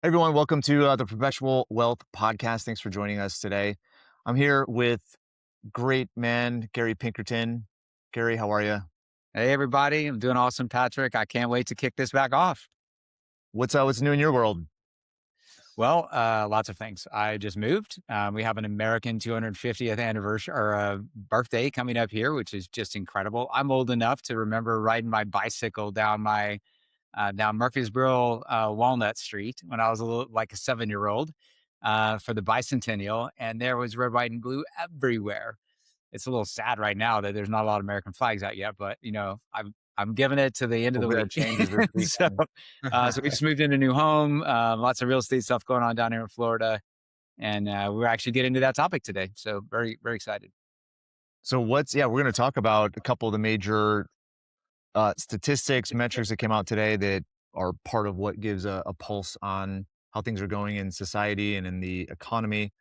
Hey everyone, welcome to the Perpetual Wealth Podcast. Thanks for joining us today. I'm here with great man, Gary Pinkerton. Gary, how are you? Hey, everybody. I'm doing awesome, Patrick. I can't wait to kick this back off. What's new in your world? Well, lots of things. I just moved. We have an American 250th anniversary or birthday coming up here, which is just incredible. I'm old enough to remember riding my bicycle down Murfreesboro Walnut Street when I was like a 7-year-old for the bicentennial, and there was red, white, and blue everywhere. It's a little sad right now that there's not a lot of American flags out yet, but I'm giving it to the end of the Hopefully that week. changes this so, weekend. so we just moved in a new home. Lots of real estate stuff going on down here in Florida, and we're actually getting to that topic today. So very, very excited. We're going to talk about a couple of the major statistics, metrics that came out today that are part of what gives a pulse on how things are going in society and in the economy.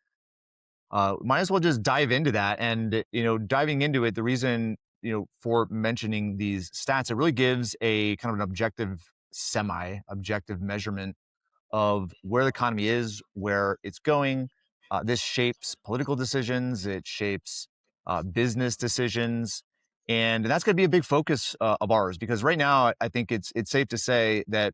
Might as well just dive into that. And, diving into it, the reason, for mentioning these stats, it really gives a kind of an objective, semi objective measurement of where the economy is, where it's going. This shapes political decisions, it shapes business decisions. And that's going to be a big focus of ours because right now, I think it's safe to say that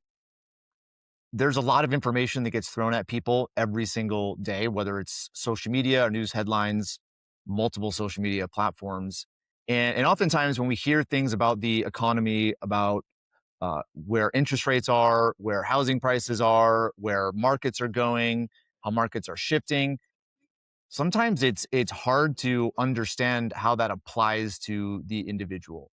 there's a lot of information that gets thrown at people every single day, whether it's social media or news headlines, multiple social media platforms. And oftentimes when we hear things about the economy, about where interest rates are, where housing prices are, where markets are going, how markets are shifting, sometimes it's hard to understand how that applies to the individual.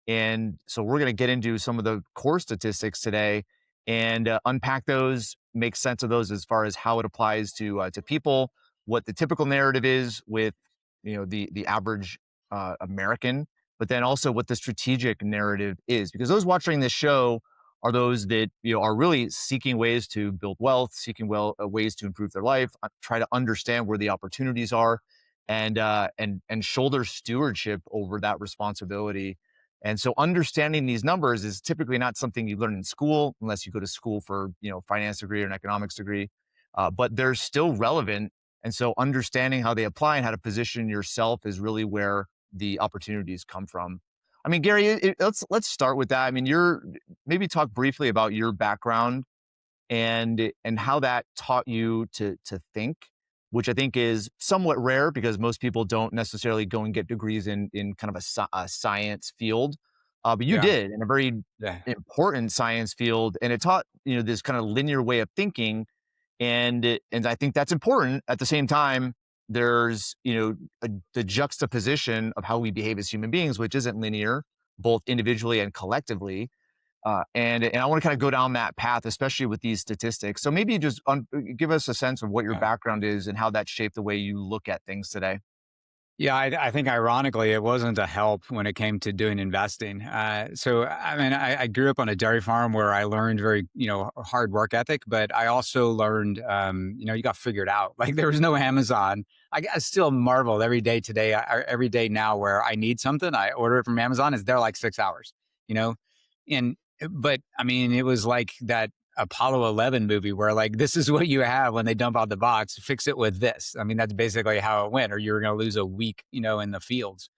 And so we're going to get into some of the core statistics today and unpack those, make sense of those as far as how it applies to people, what the typical narrative is with the average American, but then also what the strategic narrative is, because those watching this show are those that are really seeking ways to build wealth, seeking ways to improve their life, try to understand where the opportunities are, and shoulder stewardship over that responsibility. And so understanding these numbers is typically not something you learn in school unless you go to school for finance degree or an economics degree, but they're still relevant. And so understanding how they apply and how to position yourself is really where the opportunities come from. I mean, Gary, let's start with that. I mean, you're maybe talk briefly about your background and how that taught you to think, which I think is somewhat rare because most people don't necessarily go and get degrees in kind of a science field, but you Yeah. did in a very Yeah. important science field, and it taught this kind of linear way of thinking, and I think that's important. At the same time, there's the juxtaposition of how we behave as human beings, which isn't linear, both individually and collectively. And I want to kind of go down that path, especially with these statistics. So maybe just give us a sense of what your Yeah. background is and how that shaped the way you look at things today. Yeah, I think ironically, it wasn't a help when it came to doing investing. So, I mean, I grew up on a dairy farm where I learned very, hard work ethic, but I also learned, you got figured out. Like there was no Amazon. I still marvel every day today, every day now where I need something, I order it from Amazon. It's there like 6 hours, you know? And, but I mean, it was like that Apollo 11 movie where like this is what you have when they dump out the box, fix it with this. I mean, that's basically how it went, or you're going to lose a week, in the fields.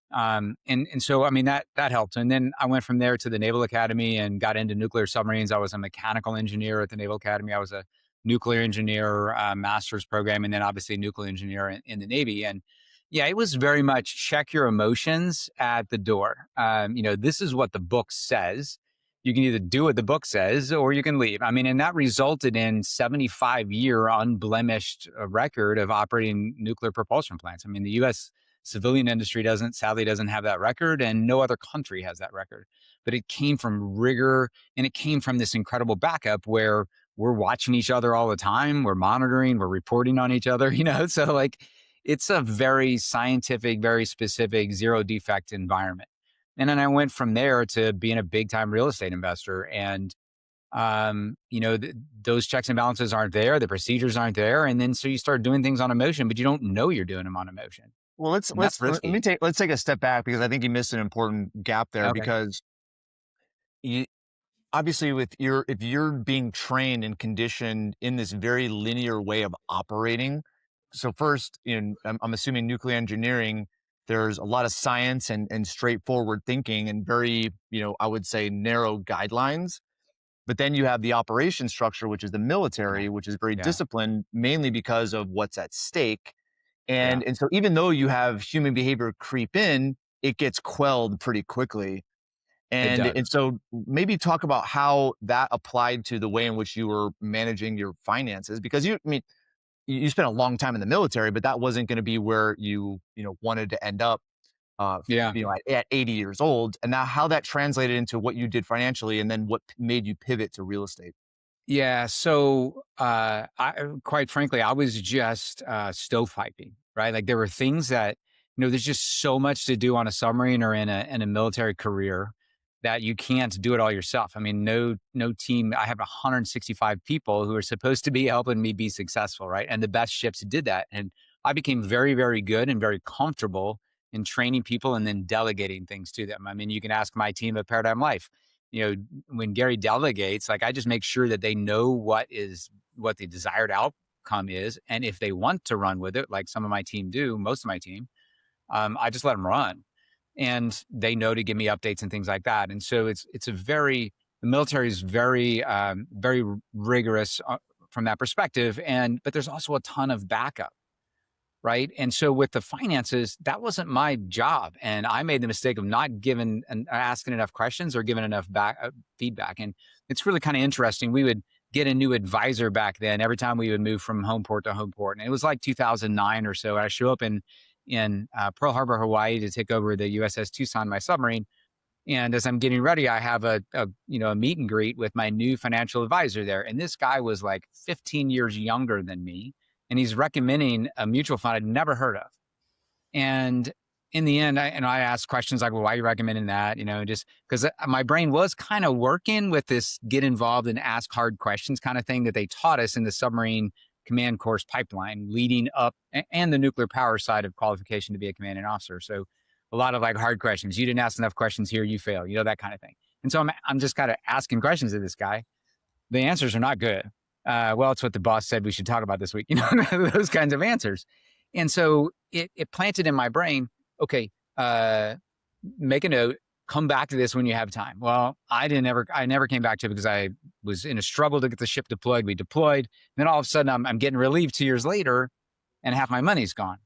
And so I mean that helped. And then I went from there to the Naval Academy and got into nuclear submarines. I was a mechanical engineer at the Naval Academy. I was a nuclear engineer master's program, and then obviously a nuclear engineer in the Navy. And yeah, it was very much check your emotions at the door. This is what the book says. You can either do what the book says or you can leave. I mean, and that resulted in 75-year unblemished record of operating nuclear propulsion plants. I mean, the U.S. civilian industry sadly doesn't have that record, and no other country has that record. But it came from rigor, and it came from this incredible backup where we're watching each other all the time. We're monitoring, we're reporting on each other, so like it's a very scientific, very specific, zero defect environment. And then I went from there to being a big time real estate investor. And, those checks and balances aren't there. The procedures aren't there. And then so you start doing things on emotion, but you don't know you're doing them on emotion. Well, And that's risky. let's take a step back because I think you missed an important gap there Okay. because you obviously with your if you're being trained and conditioned in this very linear way of operating. So first, I'm assuming nuclear engineering, there's a lot of science and straightforward thinking and very, I would say narrow guidelines. But then you have the operation structure, which is the Yeah. military, which is very Yeah. disciplined, mainly because of what's at stake. Yeah. And so even though you have human behavior creep in, it gets quelled pretty quickly. It And does. so maybe talk about how that applied to the way in which you were managing your finances, because you spent a long time in the military, but that wasn't going to be where you wanted to end up, Yeah. at 80 years old. And now how that translated into what you did financially, and then what made you pivot to real estate. Yeah. So, quite frankly, I was just stovepiping, right? Like there were things that, there's just so much to do on a submarine or in a military career that you can't do it all yourself. I mean, no team. I have 165 people who are supposed to be helping me be successful, right? And the best ships did that, and I became very, very good and very comfortable in training people and then delegating things to them. I mean, you can ask my team at Paradigm Life. You know, when Gary delegates, like I just make sure that they know what the desired outcome is, and if they want to run with it, like some of my team do, most of my team, I just let them run, and they know to give me updates and things like that. And so it's a very the military is very rigorous from that perspective, and but there's also a ton of backup, right? And so with the finances, that wasn't my job, and I made the mistake of not giving and asking enough questions or giving enough feedback. And it's really kind of interesting. We would get a new advisor back then every time we would move from home port to home port, and it was like 2009 or so. I show up in Pearl Harbor, Hawaii, to take over the USS Tucson, my submarine. And as I'm getting ready, I have a meet and greet with my new financial advisor there. And this guy was like 15 years younger than me, and he's recommending a mutual fund I'd never heard of. And in the end, I asked questions like, "Well, why are you recommending that?" Just because my brain was kind of working with this get involved and ask hard questions kind of thing that they taught us in the submarine command course pipeline leading up, and the nuclear power side of qualification to be a commanding officer. So a lot of like hard questions. You didn't ask enough questions here, you fail. That kind of thing. And so I'm just kind of asking questions of this guy. The answers are not good. Well, it's what the boss said we should talk about this week. Those kinds of answers. And so it planted in my brain, okay, make a note, come back to this when you have time. Well, I never came back to it because I was in a struggle to get the ship deployed. We deployed. And then all of a sudden I'm getting relieved 2 years later and half my money's gone.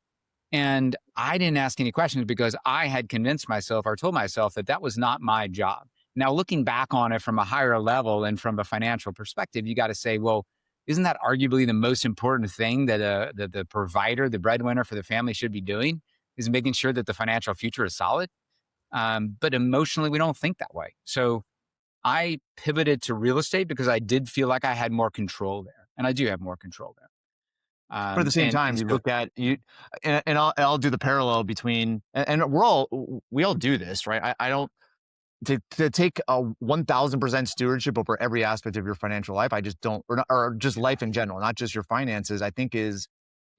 And I didn't ask any questions because I had convinced myself or told myself that that was not my job. Now, looking back on it from a higher level and from a financial perspective, you got to say, well, isn't that arguably the most important thing that the provider, the breadwinner for the family should be doing, is making sure that the financial future is solid? But emotionally, we don't think that way. So I pivoted to real estate because I did feel like I had more control there. And I do have more control there. But at the same And time, you so, look at you, and I'll do the parallel between, and we all do this, right? I don't, to take a 1000% stewardship over every aspect of your financial life. I just don't, or just life in general, not just your finances. I think is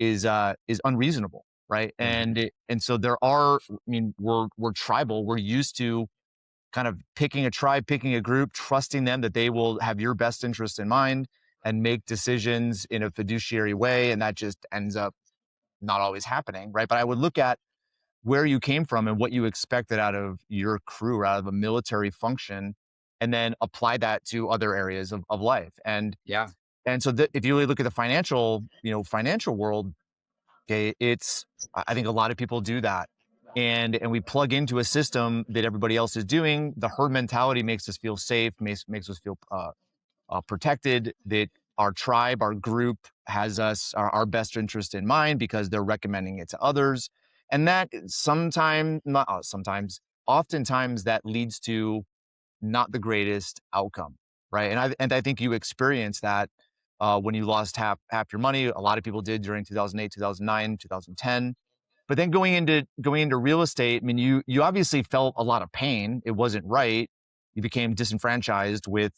unreasonable, right? yeah, And so there are. I mean, we're tribal. We're used to kind of picking a tribe, picking a group, trusting them that they will have your best interest in mind and make decisions in a fiduciary way, and that just ends up not always happening, right? But I would look at where you came from and what you expected out of your crew or out of a military function, and then apply that to other areas of life. yeah, And so if you really look at the financial world, okay, I think a lot of people do that. And we plug into a system that everybody else is doing. The herd mentality makes us feel safe, makes us feel protected, that our tribe, our group has our best interest in mind because they're recommending it to others. And that sometimes, not sometimes, oftentimes that leads to not the greatest outcome, right? And I think you experienced that when you lost half your money. A lot of people did during 2008, 2009, 2010. But then going into real estate, I mean, you obviously felt a lot of pain. It wasn't right. You became disenfranchised with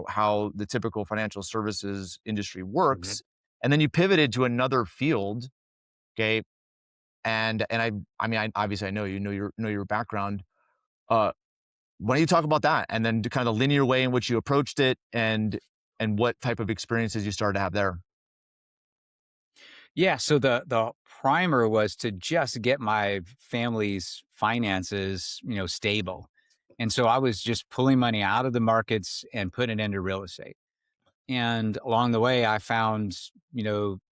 how the typical financial services industry mhm, works, and then you pivoted to another field. Okay, and I mean, obviously I know your background. Uh, why don't you talk about that, and then the kind of linear way in which you approached it, and what type of experiences you started to have there? Yeah, so the primer was to just get my family's finances, stable. And so I was just pulling money out of the markets and putting it into real estate. And along the way, I found,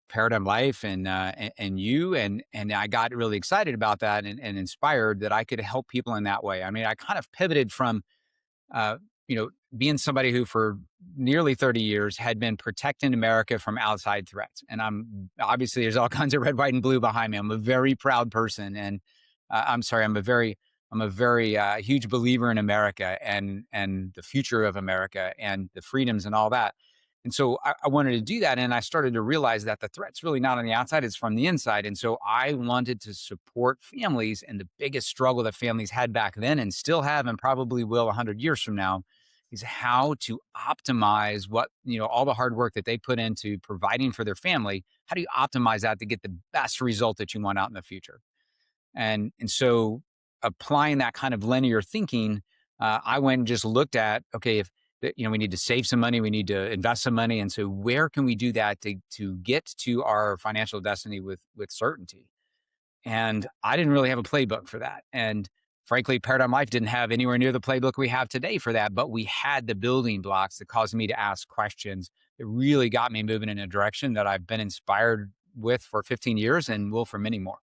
Paradigm Life and you, and I got really excited about that and inspired that I could help people in that way. I mean, I kind of pivoted from uh, being somebody who for nearly 30 years had been protecting America from outside threats. And I'm obviously there's all kinds of red, white, and blue behind me. I'm a very proud person, and I'm sorry, I'm a very huge believer in America and the future of America and the freedoms and all that. And so I wanted to do that, and I started to realize that the threat's really not on the outside; it's from the inside. And so I wanted to support families, and the biggest struggle that families had back then, and still have, and probably will 100 years from now, is how to optimize what all the hard work that they put into providing for their family. How do you optimize that to get the best result that you want out in the future? And so applying that kind of linear thinking, I went and just looked at, okay, if we need to save some money, we need to invest some money, and so where can we do that to get to our financial destiny with certainty? And I didn't really have a playbook for that. And frankly, Paradigm Life didn't have anywhere near the playbook we have today for that, but we had the building blocks that caused me to ask questions that really got me moving in a direction that I've been inspired with for 15 years and will for many more.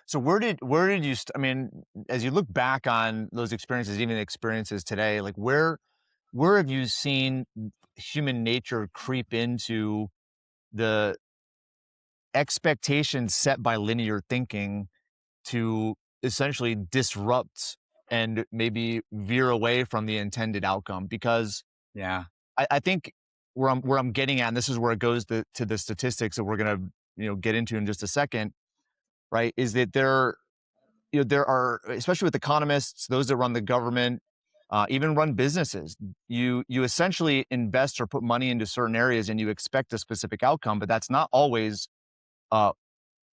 So where did you I mean, as you look back on those experiences, even experiences today, like where have you seen human nature creep into the expectations set by linear thinking to essentially disrupt and maybe veer away from the intended outcome? Because Yeah. I think where I'm getting at, and this is where it goes to the statistics that we're gonna get into in just a second, right? Is that there are, especially with economists, those that run the government, even run businesses. You essentially invest or put money into certain areas, and you expect a specific outcome, but that's not always uh,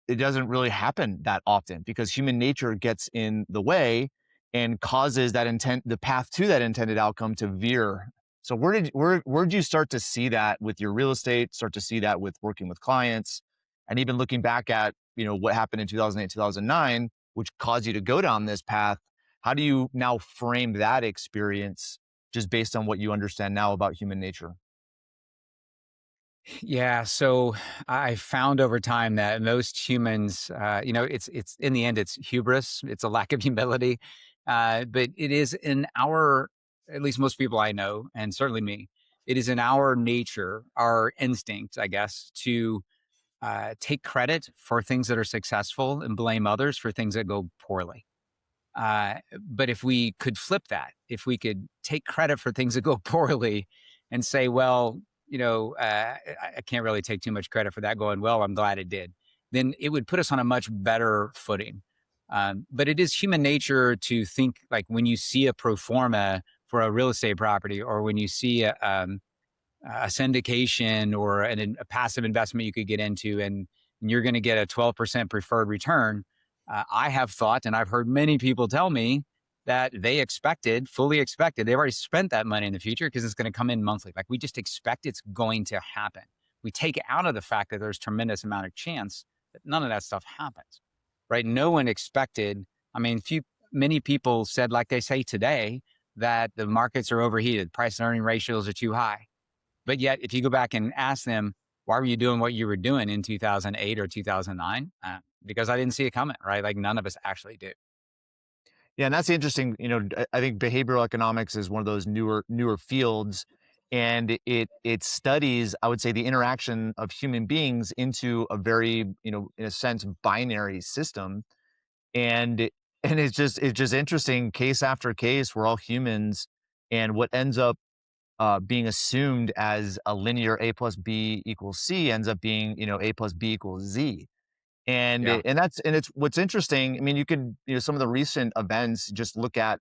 it doesn't really happen that often because human nature gets in the way and causes the path to that intended outcome to veer. So where did you start to see that with your real estate, start to see that with working with clients, and even looking back at what happened in 2008, 2009, which caused you to go down this path? How do you now frame that experience just based on what you understand now about human nature? Yeah, so I found over time that most humans, it's in the end, it's hubris, it's a lack of humility, but it is in our, at least most people I know, and certainly me, it is in our nature, our instinct, I guess, to take credit for things that are successful and blame others for things that go poorly. But if we could flip that, if we could take credit for things that go poorly and say, well, I can't really take too much credit for that going well. I'm glad it did. Then it would put us on a much better footing. But it is human nature to think like when you see a pro forma for a real estate property, or when you see a syndication or a passive investment you could get into, and you're going to get a 12% preferred return. I have thought, and I've heard many people tell me that fully expected, they've already spent that money in the future because it's going to come in monthly. Like we just expect it's going to happen. We take out of the fact that there's tremendous amount of chance that none of that stuff happens, right? No one expected. I mean, many people said, like they say today, that the markets are overheated, price and earning ratios are too high. But yet, if you go back and ask them, why were you doing what you were doing in 2008 or 2009? Because I didn't see it coming, right? Like none of us actually do. Yeah, and that's interesting. I think behavioral economics is one of those newer fields, and it studies, I would say, the interaction of human beings into a very, in a sense, binary system. And it's just interesting, case after case. We're all humans, and what ends up being assumed as a linear A plus B equals C ends up being A plus B equals Z. And Yeah. it's what's interesting. I mean, you could, some of the recent events, just look at,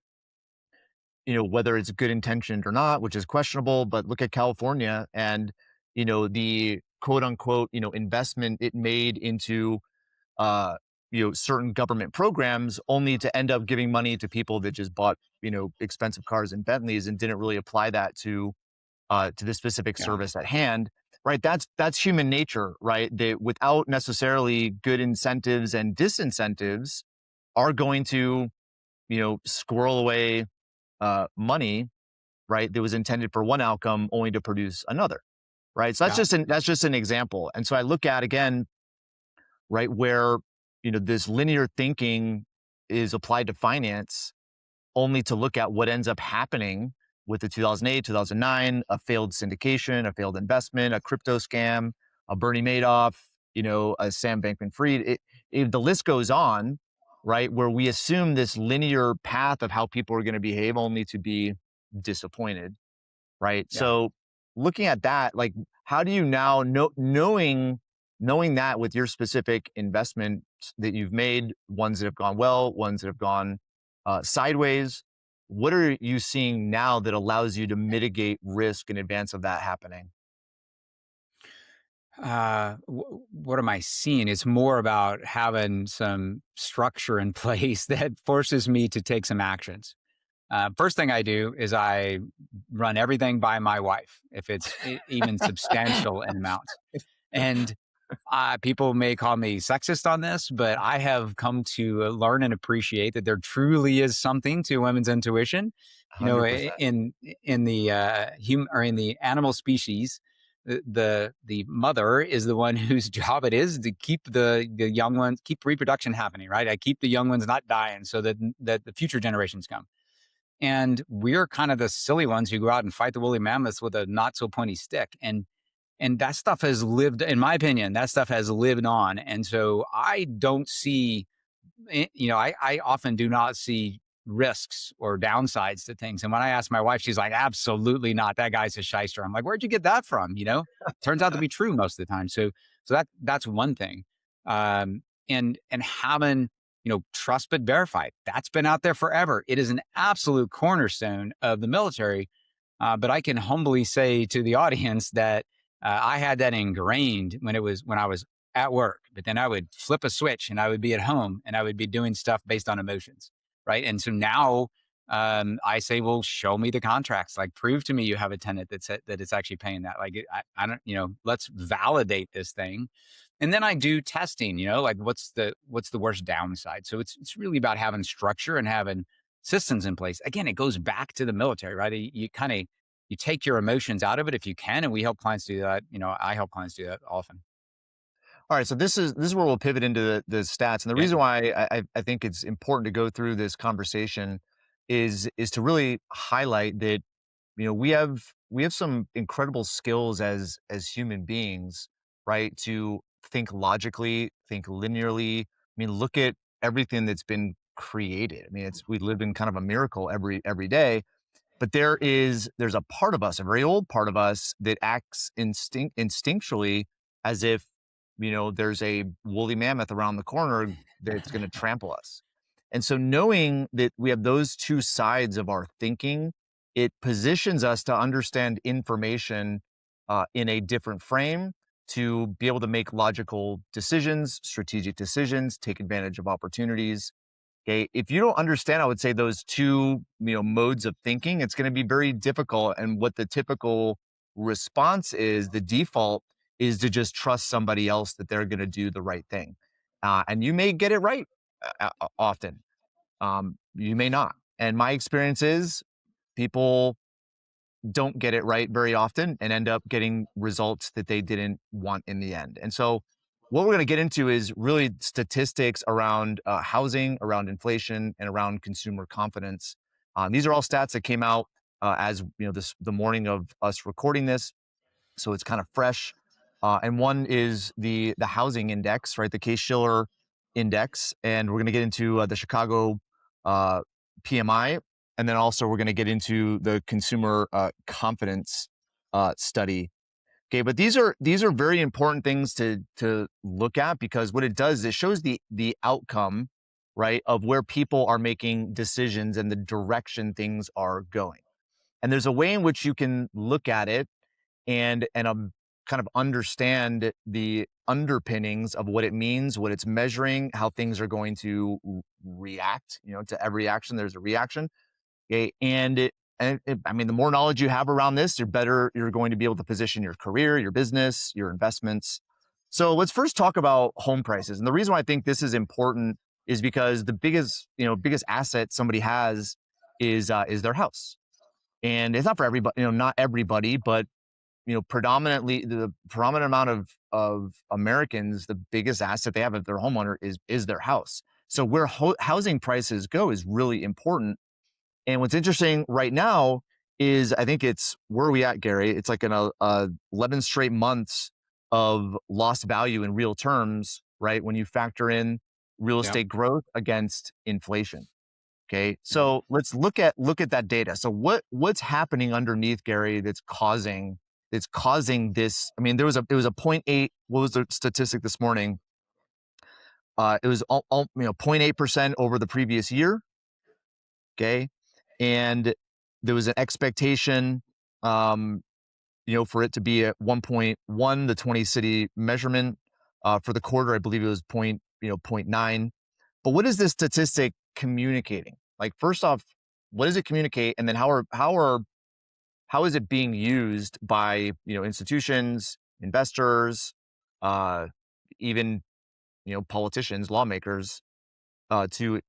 whether it's good intentioned or not, which is questionable, but look at California and, the quote unquote, investment it made into, uh, certain government programs only to end up giving money to people that just bought expensive cars and Bentleys and didn't really apply that to the specific Yeah. service at hand, right? That's human nature, right? That without necessarily good incentives and disincentives are going to squirrel away money, right? That was intended for one outcome only to produce another, right? So Yeah. that's just an example. And so I look at again, right, where this linear thinking is applied to finance only to look at what ends up happening with the 2008, 2009, a failed syndication, a failed investment, a crypto scam, a Bernie Madoff, a Sam Bankman-Fried. The list goes on, right? Where we assume this linear path of how people are going to behave only to be disappointed, right? Yeah. So looking at that, like, how do you now knowing that with your specific investments that you've made, ones that have gone well, ones that have gone sideways, what are you seeing now that allows you to mitigate risk in advance of that happening? What am I seeing? It's more about having some structure in place that forces me to take some actions. First thing I do is I run everything by my wife, if it's even substantial in amounts. And people may call me sexist on this, but I have come to learn and appreciate that there truly is something to women's intuition. You know, 100%. in the human or in the animal species, the mother is the one whose job it is to keep the young ones, keep reproduction happening, right? I keep the young ones not dying, so that the future generations come. And we're kind of the silly ones who go out and fight the woolly mammoths with a not so pointy stick. And that stuff has lived, in my opinion, that stuff has lived on. And so I don't see, I often do not see risks or downsides to things. And when I ask my wife, she's like, absolutely not. That guy's a shyster. I'm like, where'd you get that from? Turns out to be true most of the time. So that's one thing. And having, trust but verified, that's been out there forever. It is an absolute cornerstone of the military. But I can humbly say to the audience that I had that ingrained when I was at work, but then I would flip a switch and I would be at home and I would be doing stuff based on emotions. Right. And so now I say, well, show me the contracts, like prove to me you have a tenant that it's actually paying that. Like, I don't, let's validate this thing. And then I do testing, like what's the worst downside. So it's really about having structure and having systems in place. Again, it goes back to the military, right? You kind of, you take your emotions out of it if you can. And we help clients do that. I help clients do that often. All right, so this is where we'll pivot into the stats, and the Yeah. reason why I think it's important to go through this conversation is to really highlight that we have some incredible skills as human beings, right? To think logically, think linearly. I mean, look at everything that's been created. I mean, it's we live in kind of a miracle every day, but there's a part of us, a very old part of us that acts instinctually as if there's a woolly mammoth around the corner that's going to trample us. And so knowing that we have those two sides of our thinking, it positions us to understand information in a different frame, to be able to make logical decisions, strategic decisions, take advantage of opportunities. Okay. If you don't understand, I would say those two, modes of thinking, it's going to be very difficult. And what the typical response is, the default is to just trust somebody else that they're going to do the right thing. And you may get it right often. You may not. And my experience is people don't get it right very often and end up getting results that they didn't want in the end. And so, what we're going to get into is really statistics around housing, around inflation, and around consumer confidence. These are all stats that came out as the morning of us recording this, so it's kind of fresh. And one is the housing index, right? The Case-Shiller index, and we're going to get into the Chicago uh, PMI, and then also we're going to get into the consumer confidence study. Okay, but these are very important things to look at, because what it does is it shows the outcome, right, of where people are making decisions and the direction things are going. And there's a way in which you can look at it and kind of understand the underpinnings of what it means, what it's measuring, how things are going to react. To every action, there's a reaction. Okay, I mean, the more knowledge you have around this, you're better. You're going to be able to position your career, your business, your investments. So let's first talk about home prices. And the reason why I think this is important is because the biggest asset somebody has is their house. And it's not for everybody, not everybody, but predominantly the predominant amount of Americans, the biggest asset they have of their homeowner is their house. So where housing prices go is really important. And what's interesting right now is I think it's where are we at, Gary? It's like 11 straight months of lost value in real terms, right? When you factor in real Yeah. estate growth against inflation. Okay, Yeah. so let's look at that data. So what's happening underneath, Gary, that's causing this? I mean, it was a point 0.8. What was the statistic this morning? It was 0.8% over the previous year. Okay, and there was an expectation, um, for it to be at 1.1, the 20 city measurement for the quarter. I believe it was point 0.9. But what is this statistic communicating? Like, first off, what does it communicate? And then how is it being used by, institutions, investors, uh, even, politicians, lawmakers, to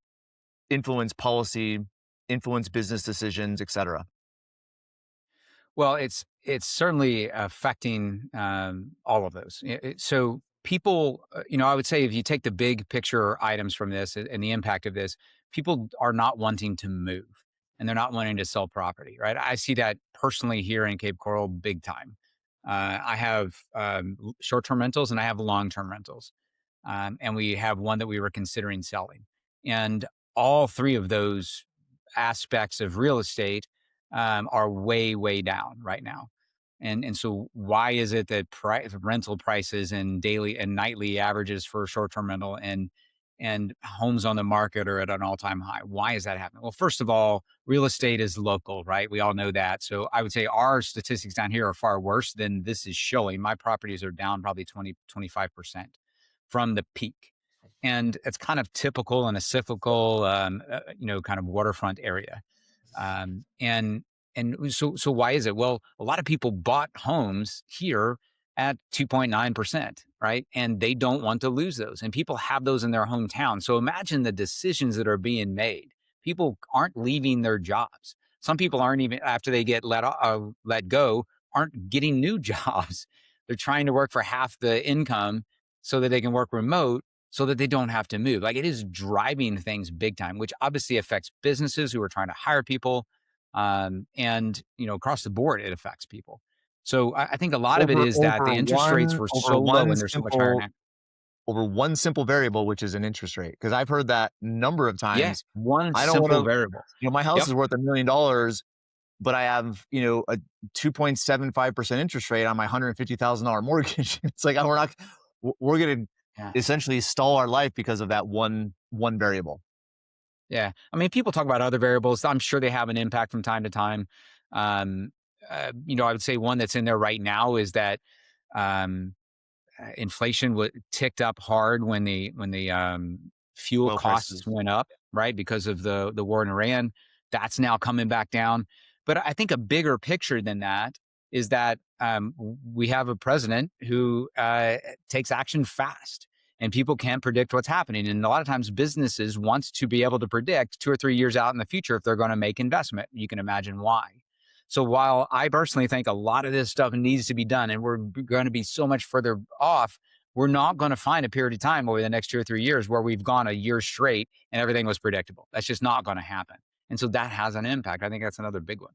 influence policy, influence business decisions, et cetera? Well, it's certainly affecting all of those. So people, I would say if you take the big picture items from this and the impact of this, people are not wanting to move and they're not wanting to sell property, right? I see that personally here in Cape Coral, big time. I have short-term rentals and I have long-term rentals, and we have one that we were considering selling, and all three of those aspects of real estate are way down right now. And so why is it that rental prices and daily and nightly averages for short term rental and homes on the market are at an all time high? Why is that happening? Well, first of all, real estate is local, right? We all know that. So I would say our statistics down here are far worse than this is showing. My properties are down probably 20-25% from the peak. And it's kind of typical in a cyclical, kind of waterfront area. And so why is it? Well, a lot of people bought homes here at 2.9%, right? And they don't want to lose those. And people have those in their hometown. So imagine the decisions that are being made. People aren't leaving their jobs. Some people aren't even after they get let go, aren't getting new jobs. They're trying to work for half the income so that they can work remote so that they don't have to move. Like, it is driving things big time, which obviously affects businesses who are trying to hire people. And across the board, it affects people. So I think a lot of it Over is that over the interest rates one were over so low one and they're so much higher simple now. over one simple variable, which is an interest rate. Because I've heard that number of Yeah, times. one I don't want simple to, variable. my house Yep. is worth $1 million, but I have, a 2.75% interest rate on my $150,000 mortgage. It's like, we're going to Yeah. essentially stall our life because of that one variable. Yeah. I mean, people talk about other variables. I'm sure they have an impact from time to time. Um, I would say one that's in there right now is that um, inflation ticked up hard when the fuel Oil costs prices. went up, right? Because of the war in Iran. That's now coming back down. But I think a bigger picture than that is that we have a president who takes action fast, and people can't predict what's happening. And a lot of times businesses want to be able to predict 2 or 3 years out in the future if they're going to make investment. You can imagine why. So while I personally think a lot of this stuff needs to be done and we're going to be so much further off, we're not going to find a period of time over the next 2 or 3 years where we've gone a year straight and everything was predictable. That's just not going to happen. And so that has an impact. I think that's another big one.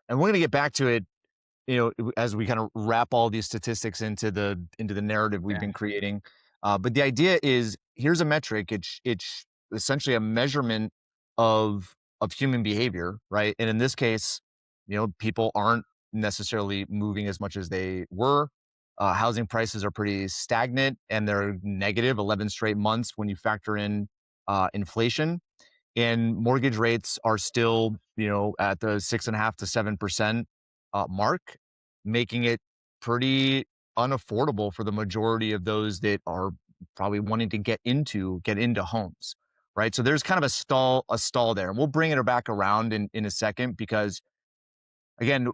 And we're going to get back to it, as we kind of wrap all these statistics into the narrative we've Yeah. been creating. But the idea is, here's a metric. It's essentially a measurement of human behavior, right? And in this case, people aren't necessarily moving as much as they were. Housing prices are pretty stagnant, and they're negative 11 straight months when you factor in inflation. And mortgage rates are still, at the 6.5 to 7% mark, making it pretty unaffordable for the majority of those that are probably wanting to get into homes, right? So there's kind of a stall there. And we'll bring it back around in a second because again,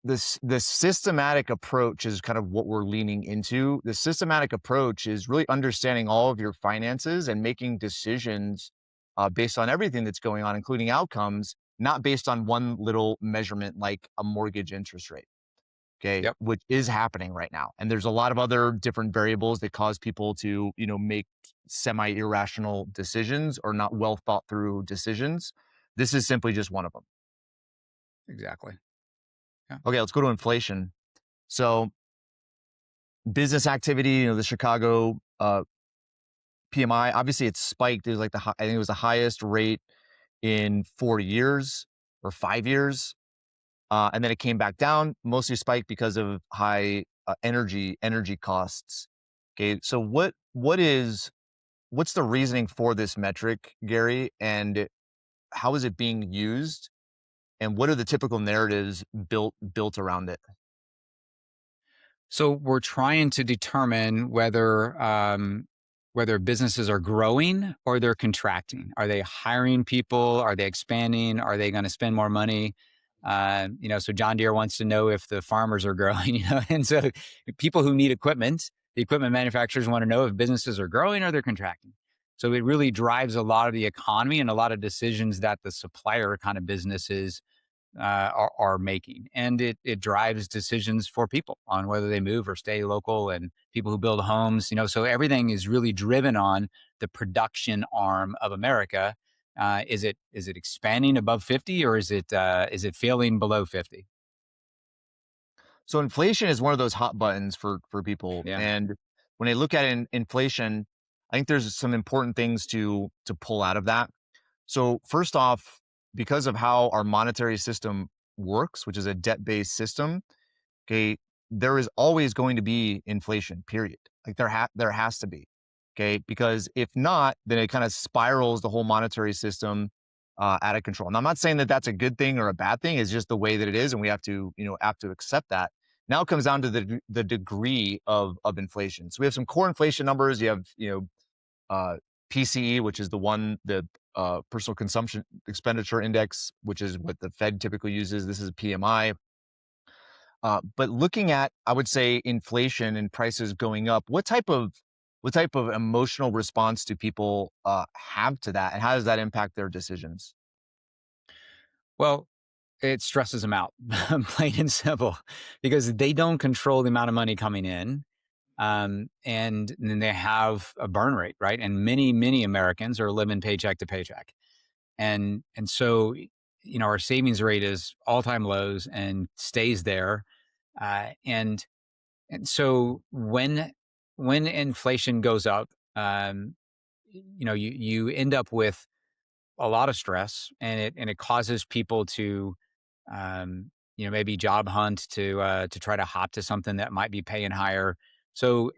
this systematic approach is kind of what we're leaning into. The systematic approach is really understanding all of your finances and making decisions based on everything that's going on, including outcomes, not based on one little measurement like a mortgage interest rate. Okay, Yep. which is happening right now. And there's a lot of other different variables that cause people to, make semi irrational decisions or not well thought through decisions. This is simply just one of them. Exactly. Yeah. Okay, let's go to inflation. So business activity, the Chicago PMI, obviously it spiked. It was like I think it was the highest rate in 40 years or 5 years. And then it came back down, mostly spiked because of high energy costs. Okay, so what's the reasoning for this metric, Gary, and how is it being used, and what are the typical narratives built around it? So we're trying to determine whether businesses are growing or they're contracting. Are they hiring people? Are they expanding? Are they going to spend more money? So John Deere wants to know if the farmers are growing. And so people who need equipment, the equipment manufacturers want to know if businesses are growing or they're contracting. So it really drives a lot of the economy and a lot of decisions that the supplier kind of businesses are making. And it drives decisions for people on whether they move or stay local and people who build homes, so everything is really driven on the production arm of America. Is it expanding above 50 or is it failing below 50? So inflation is one of those hot buttons for people, Yeah. and when they look at inflation, I think there's some important things to pull out of that. So first off, because of how our monetary system works, which is a debt-based system, okay, there is always going to be inflation, period. Like there has to be. Okay, because if not, then it kind of spirals the whole monetary system out of control. And I'm not saying that that's a good thing or a bad thing. It's just the way that it is, and we have to accept that. Now it comes down to the degree of inflation. So we have some core inflation numbers. You have uh, PCE, which is the personal consumption expenditure index, which is what the Fed typically uses. This is PMI. But looking at, I would say, inflation and prices going up, what type of emotional response do people have to that, and how does that impact their decisions? Well, it stresses them out, plain and simple, because they don't control the amount of money coming in. And then they have a burn rate, right? And many Americans are living paycheck to paycheck. And so, our savings rate is all-time lows and stays there. And so when inflation goes up, you end up with a lot of stress, and it causes people to maybe job hunt to try to hop to something that might be paying higher. So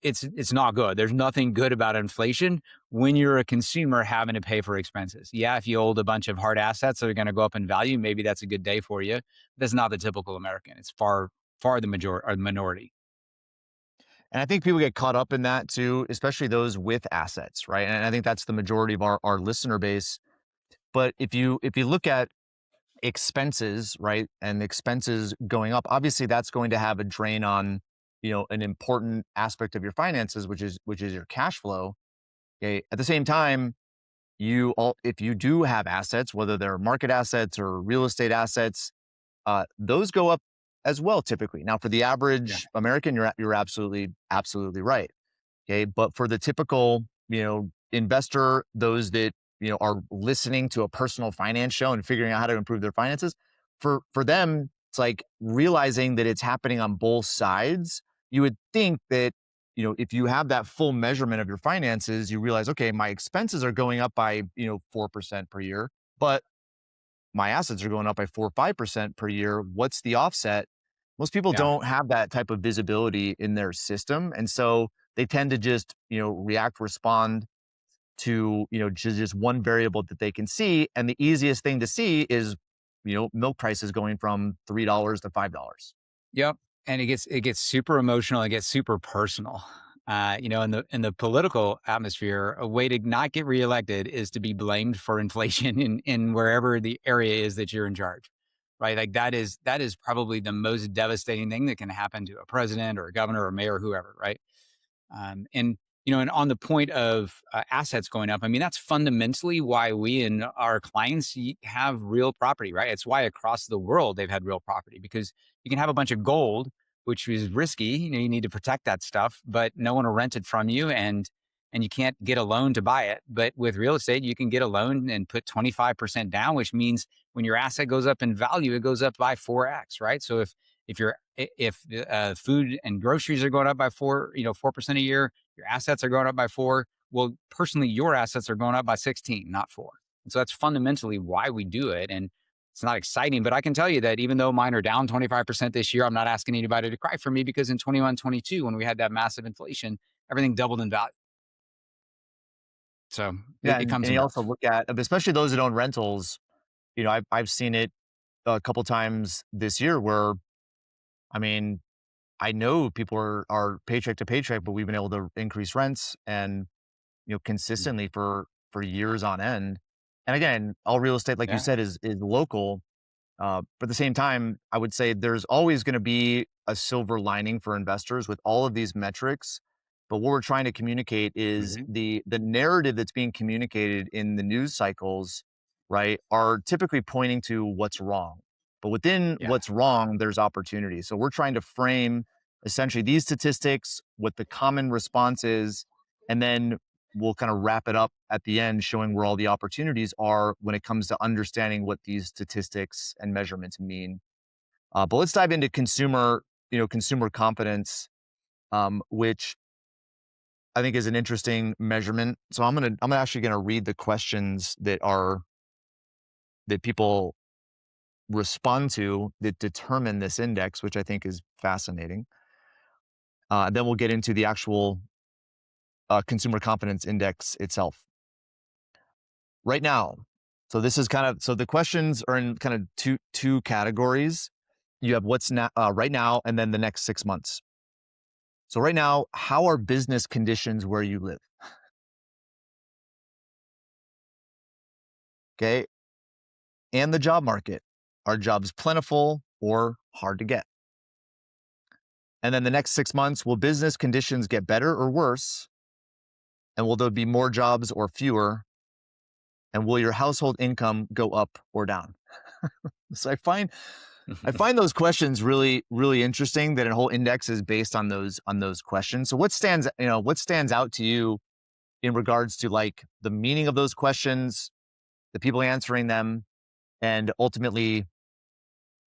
it's not good. There's nothing good about inflation when you're a consumer having to pay for expenses. Yeah, if you hold a bunch of hard assets that are going to go up in value, maybe that's a good day for you. That's not the typical American. It's far the majority or the minority. And I think people get caught up in that too, especially those with assets, right? And I think that's the majority of our listener base. But if you look at expenses, right, and expenses going up, obviously that's going to have a drain on, an important aspect of your finances, which is your cash flow. Okay. At the same time, if you do have assets, whether they're market assets or real estate assets, those go up as well typically. Now, for the Yeah. average American, you're absolutely right. Okay, but for the typical, investor, those that are listening to a personal finance show and figuring out how to improve their finances, for them, it's like realizing that it's happening on both sides. You would think that if you have that full measurement of your finances, you realize, okay, my expenses are going up by 4% per year, but my assets are going up by 4 or 5% per year. What's the offset? Most people Yeah. don't have that type of visibility in their system. And so they tend to just, respond to, just one variable that they can see. And the easiest thing to see is, milk prices going from $3 to $5. Yep. and it gets super emotional. It gets super personal. In the political atmosphere, a way to not get reelected is to be blamed for inflation in wherever the area is that you're in charge, right? Like that is probably the most devastating thing that can happen to a president or a governor or mayor or whoever, right? And on the point of assets going up, I mean, that's fundamentally why we and our clients have real property, right? It's why across the world they've had real property because you can have a bunch of gold, which is risky. You need to protect that stuff, but no one will rent it from you, and you can't get a loan to buy it. But with real estate, you can get a loan and put 25% down, which means when your asset goes up in value, it goes up by 4x, right? So if food and groceries are going up by 4% a year, your assets are going up by 4. Well, personally, your assets are going up by 16, not 4. And so that's fundamentally why we do it. And it's not exciting, but I can tell you that even though mine are down 25% this year, I'm not asking anybody to cry for me because in 21, 22, when we had that massive inflation, everything doubled in value. So Yeah, it comes and and you also goes. look at, especially those that own rentals, I've seen it a couple times this year where, I mean, I know people are paycheck to paycheck, but we've been able to increase rents and, Mhm. consistently for years on end. And again, all real estate, like you Yeah. said, is local. But at the same time, I would say there's always going to be a silver lining for investors with all of these metrics. But what we're trying to communicate is Hmm. the narrative that's being communicated in the news cycles, right, are typically pointing to what's wrong. But within Yeah. what's wrong, there's opportunity. So we're trying to frame essentially these statistics, what the common response is, and then we'll kind of wrap it up at the end, showing where all the opportunities are when it comes to understanding what these statistics and measurements mean. But let's dive into consumer confidence, which I think is an interesting measurement. So I'm actually gonna read the questions that people respond to that determine this index, which I think is fascinating. Then we'll get into the actual consumer confidence index itself. Right now, so this is kind of so the questions are in kind of two categories. You have what's now right now, and then the next 6 months. So right now, how are business conditions where you live? Okay, and the job market. Are jobs plentiful or hard to get? And then the next 6 months, will business conditions get better or worse? And will there be more jobs or fewer? And will your household income go up or down? So I find those questions really, really interesting. That a whole index is based on those questions. So what stands out to you in regards to like the meaning of those questions, the people answering them, and ultimately,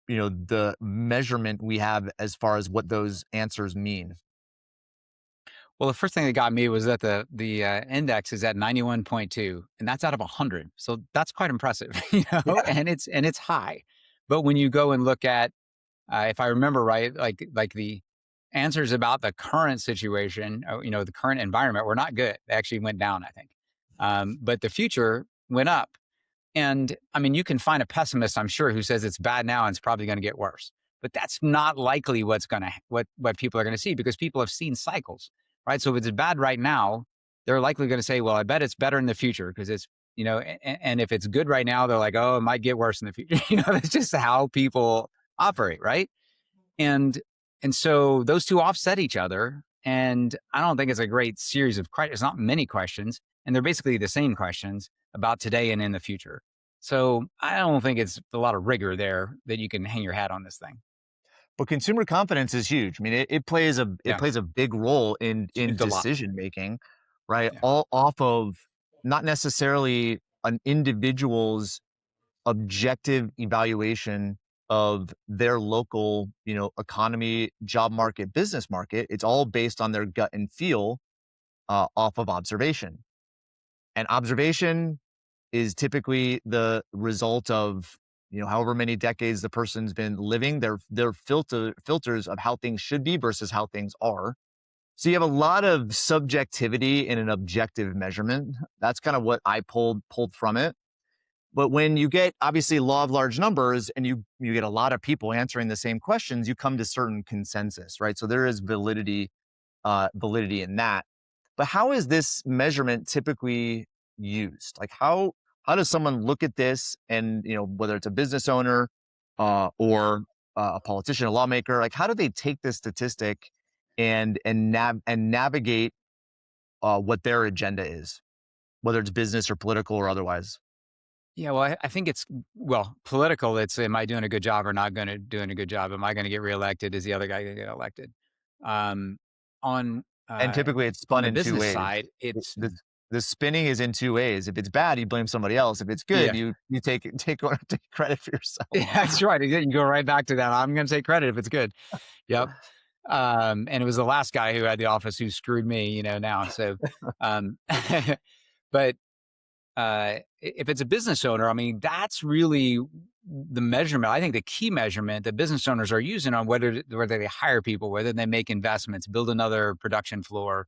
the measurement we have as far as what those answers mean. Well, the first thing that got me was that the index is at 91.2, and that's out of 100. So that's quite impressive, Yeah. and it's high. But when you go and look at, if I remember right, like the answers about the current situation, the current environment were not good. They actually went down, I think. But the future went up. And I mean, you can find a pessimist, I'm sure, who says it's bad now and it's probably going to get worse. But that's not likely what people are going to see because people have seen cycles, right? So if it's bad right now, they're likely going to say, "Well, I bet it's better in the future because and if it's good right now, they're like, "Oh, it might get worse in the future." That's just how people operate, right? And and so those two offset each other. And I don't think it's a great series of questions. It's not many questions, and they're basically the same questions about today and in the future. So I don't think it's a lot of rigor there that you can hang your hat on this thing. But consumer confidence is huge. I mean, it plays a it Yeah, plays a big role in it's a lot. decision making, right? Yeah. All off of not necessarily an individual's objective evaluation of their local, economy, job market, business market. It's all based on their gut and feel, off of observation. And observation is typically the result of, however many decades the person's been living, their filters of how things should be versus how things are. So you have a lot of subjectivity in an objective measurement. That's kind of what I pulled from it. But when you get obviously law of large numbers and you get a lot of people answering the same questions, you come to certain consensus, right? So there is validity in that. But how is this measurement typically used? Like how does someone look at this and whether it's a business owner or a politician, a lawmaker, like how do they take this statistic and navigate what their agenda is, whether it's business or political or otherwise? Yeah, well, I think it's well, political, it's am I doing a good job or not gonna doing a good job? Am I gonna get reelected? Is the other guy gonna get elected? Um, on, And typically it's on spun the in two business ways. side, It- it's The, the spinning is in two ways. If it's bad, you blame somebody else. If it's good, yeah. you take credit for yourself. Yeah, that's right. You can go right back to that. I'm gonna take credit if it's good. Yep. And it was the last guy who had the office who screwed me, now. So, um, but if it's a business owner, I mean, that's really the measurement. I think the key measurement that business owners are using on whether they hire people, whether they make investments, build another production floor,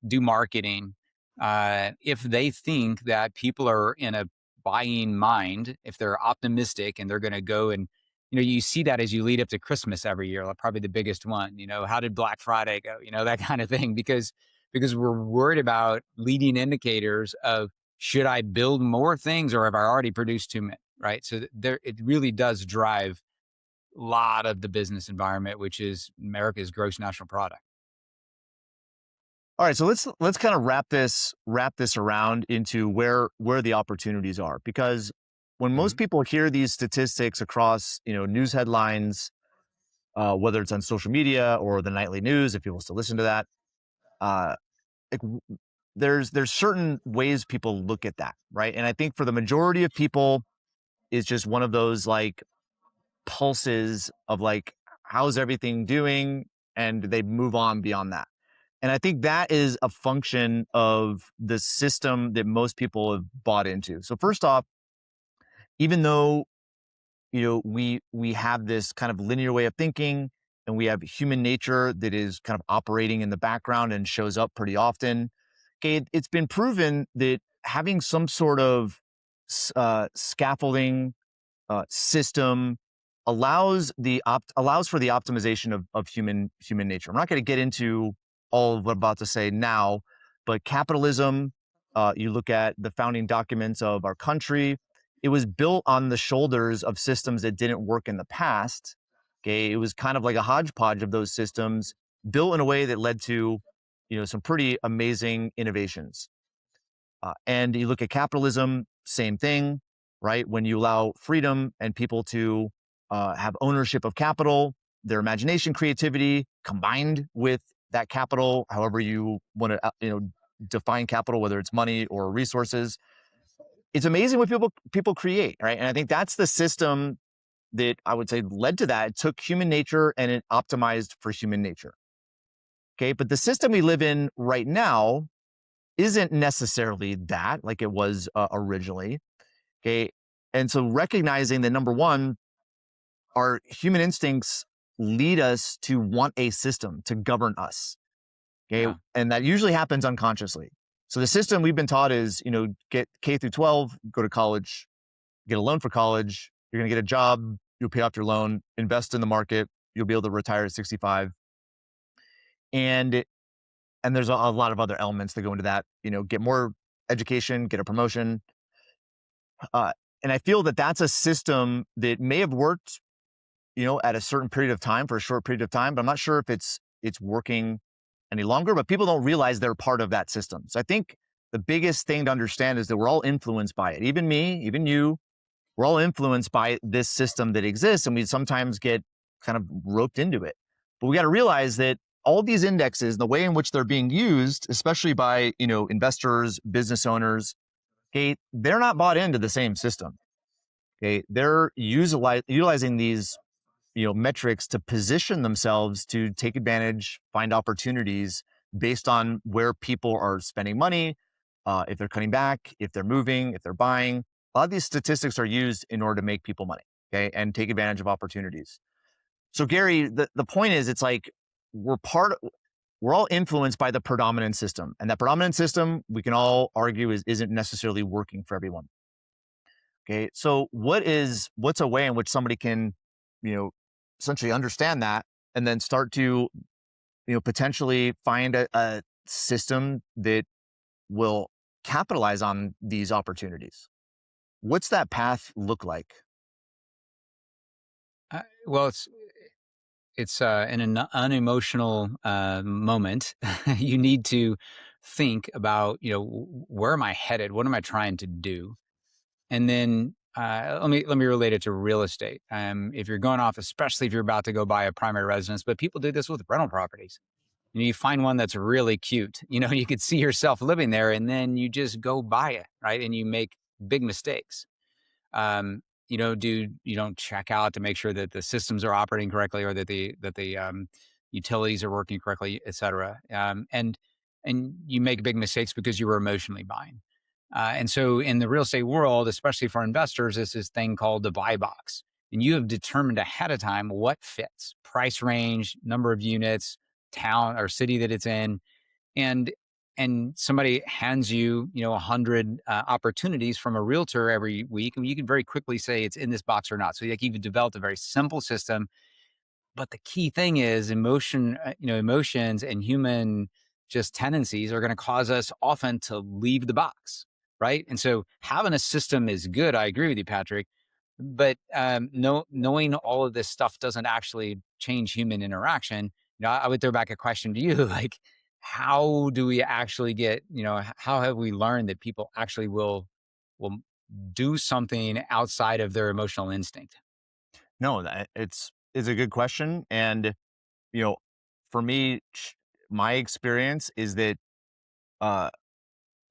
do marketing. If they think that people are in a buying mind, if they're optimistic and they're going to go and you see that as you lead up to Christmas every year, like probably the biggest one. How did Black Friday go? That kind of thing, because we're worried about leading indicators of should I build more things or have I already produced too many? Right. So there, it really does drive a lot of the business environment, which is America's gross national product. All right, so let's kind of wrap this around into where the opportunities are, because when most Mhm. people hear these statistics across news headlines, whether it's on social media or the nightly news, if people still listen to that, uh, like there's certain ways people look at that, right? And I think for the majority of people, it's just one of those like pulses of like how's everything doing, and they move on beyond that. And I think that is a function of the system that most people have bought into. So first off, even though we have this kind of linear way of thinking, and we have human nature that is kind of operating in the background and shows up pretty often, okay, it's been proven that having some sort of scaffolding system allows for the optimization of human nature. I'm not going to get into all of what I'm about to say now, but capitalism. You look at the founding documents of our country. It was built on the shoulders of systems that didn't work in the past. Okay, it was kind of like a hodgepodge of those systems built in a way that led to, some pretty amazing innovations. And you look at capitalism, same thing, right? When you allow freedom and people to have ownership of capital, their imagination, creativity combined with that capital, however you want to, define capital, whether it's money or resources, it's amazing what people create, right? And I think that's the system that I would say led to that. It took human nature and it optimized for human nature. Okay, but the system we live in right now isn't necessarily that like it was originally. Okay. And so recognizing that number one, our human instincts lead us to want a system to govern us. Okay. Yeah. And that usually happens unconsciously. So the system we've been taught is, get K through 12, go to college, get a loan for college, you're going to get a job, you'll pay off your loan, invest in the market, you'll be able to retire at 65. And and there's a lot of other elements that go into that, get more education, get a promotion. Uh, and I feel that that's a system that may have worked, at a certain period of time for a short period of time, but I'm not sure if it's working any longer. But people don't realize they're part of that system. So I think the biggest thing to understand is that we're all influenced by it. Even me, even you, we're all influenced by this system that exists, and we sometimes get kind of roped into it. But we got to realize that all these indexes, the way in which they're being used, especially by investors, business owners, okay, they're not bought into the same system. Okay, they're utilizing these metrics to position themselves to take advantage, find opportunities based on where people are spending money, if they're cutting back, if they're moving, if they're buying. A lot of these statistics are used in order to make people money, okay, and take advantage of opportunities. So Gary, the point is, it's like we're part. We're all influenced by the predominant system, and that predominant system we can all argue isn't necessarily working for everyone. Okay. So what's a way in which somebody can, you know, essentially understand that and then start to, potentially find a system that will capitalize on these opportunities? What's that path look like? Well, it's in an unemotional moment. You need to think about, where am I headed? What am I trying to do? And then let me relate it to real estate. If you're going off, especially if you're about to go buy a primary residence, but people do this with rental properties. You find one that's really cute. You could see yourself living there, and then you just go buy it, right? And you make big mistakes. You don't check out to make sure that the systems are operating correctly, or that the utilities are working correctly, et cetera. And you make big mistakes because you were emotionally buying. And so in the real estate world, especially for investors, there's this thing called the buy box. And you have determined ahead of time what fits: price range, number of units, town or city that it's in, and somebody hands you 100 opportunities from a realtor every week, and you can very quickly say it's in this box or not. So like, you've developed a very simple system, but the key thing is emotions and human just tendencies are going to cause us often to leave the box, right? And so having a system is good. I agree with you, Patrick, but knowing all of this stuff doesn't actually change human interaction. I would throw back a question to you, like, how do we actually get, how have we learned that people actually will do something outside of their emotional instinct? No, it's a good question, and you know, for me, my experience is that uh,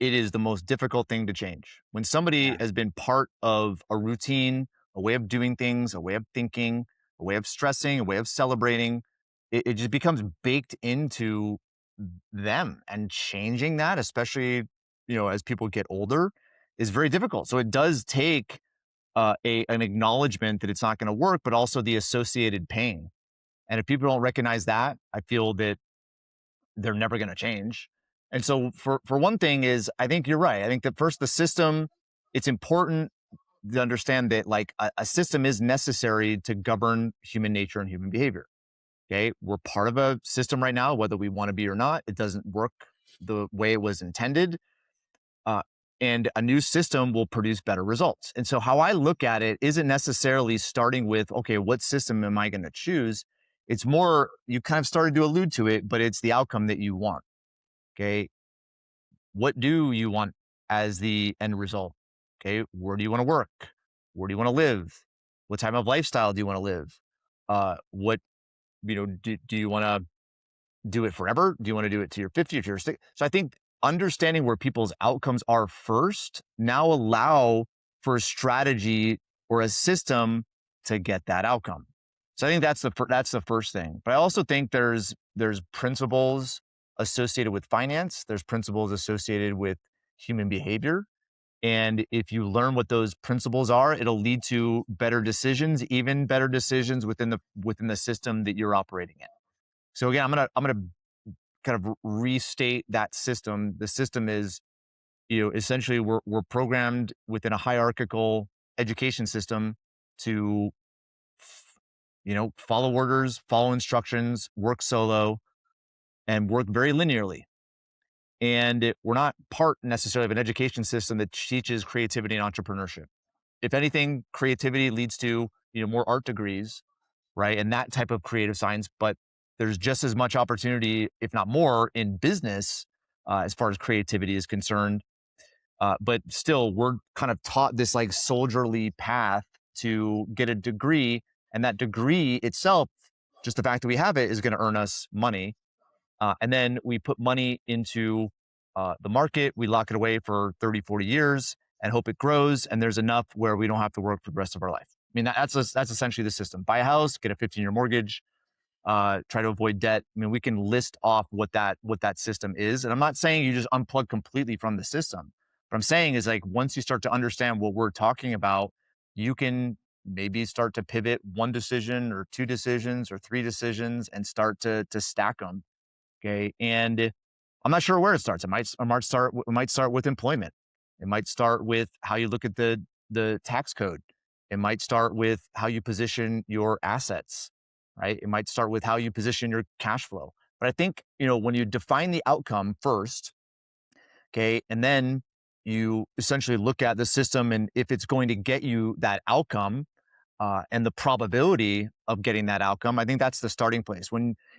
it is the most difficult thing to change. When somebody Yeah. has been part of a routine, a way of doing things, a way of thinking, a way of stressing, a way of celebrating, it just becomes baked into them. And changing that, especially, as people get older, is very difficult. So it does take an acknowledgement that it's not going to work, but also the associated pain. And if people don't recognize that, I feel that they're never going to change. And so for one thing is, I think you're right. I think that first, the system, it's important to understand that like a system is necessary to govern human nature and human behavior. Okay. We're part of a system right now, whether we want to be or not. It doesn't work the way it was intended. Uh, and a new system will produce better results. And so, how I look at it isn't necessarily starting with, okay, what system am I going to choose? It's more, you kind of started to allude to it, but it's the outcome that you want. Okay. What do you want as the end result? Okay. Where do you want to work? Where do you want to live? What type of lifestyle do you want to live? What, do you want to do it forever? Do you want to do it to your 50 or to your 60? So I think understanding where people's outcomes are first now allow for a strategy or a system to get that outcome. So I think that's the first thing. But I also think there's principles associated with finance. There's principles associated with human behavior. And if you learn what those principles are, it'll lead to better decisions, even better decisions within the system that you're operating in. So again, I'm gonna kind of restate that system. The system is, essentially we're programmed within a hierarchical education system to, follow orders, follow instructions, work solo, and work very linearly. And we're not part necessarily of an education system that teaches creativity and entrepreneurship. If anything, creativity leads to, more art degrees, right? And that type of creative science. But there's just as much opportunity, if not more, in business as far as creativity is concerned. But still, we're kind of taught this like soldierly path to get a degree. And that degree itself, just the fact that we have it, is going to earn us money. And then we put money into the market, we lock it away for 30, 40 years and hope it grows. And there's enough where we don't have to work for the rest of our life. I mean, that's essentially the system. Buy a house, get a 15-year mortgage, try to avoid debt. I mean, we can list off what that system is. And I'm not saying you just unplug completely from the system. What I'm saying is like once you start to understand what we're talking about, you can maybe start to pivot one decision or two decisions or three decisions and start to stack them. Okay. And I'm not sure where it starts. It might start with employment. It might start with how you look at the tax code. It might start with how you position your assets, right? It might start with how you position your cash flow. But I think, when you define the outcome first, okay, and then you essentially look at the system and if it's going to get you that outcome, and the probability of getting that outcome, I think that's the starting place.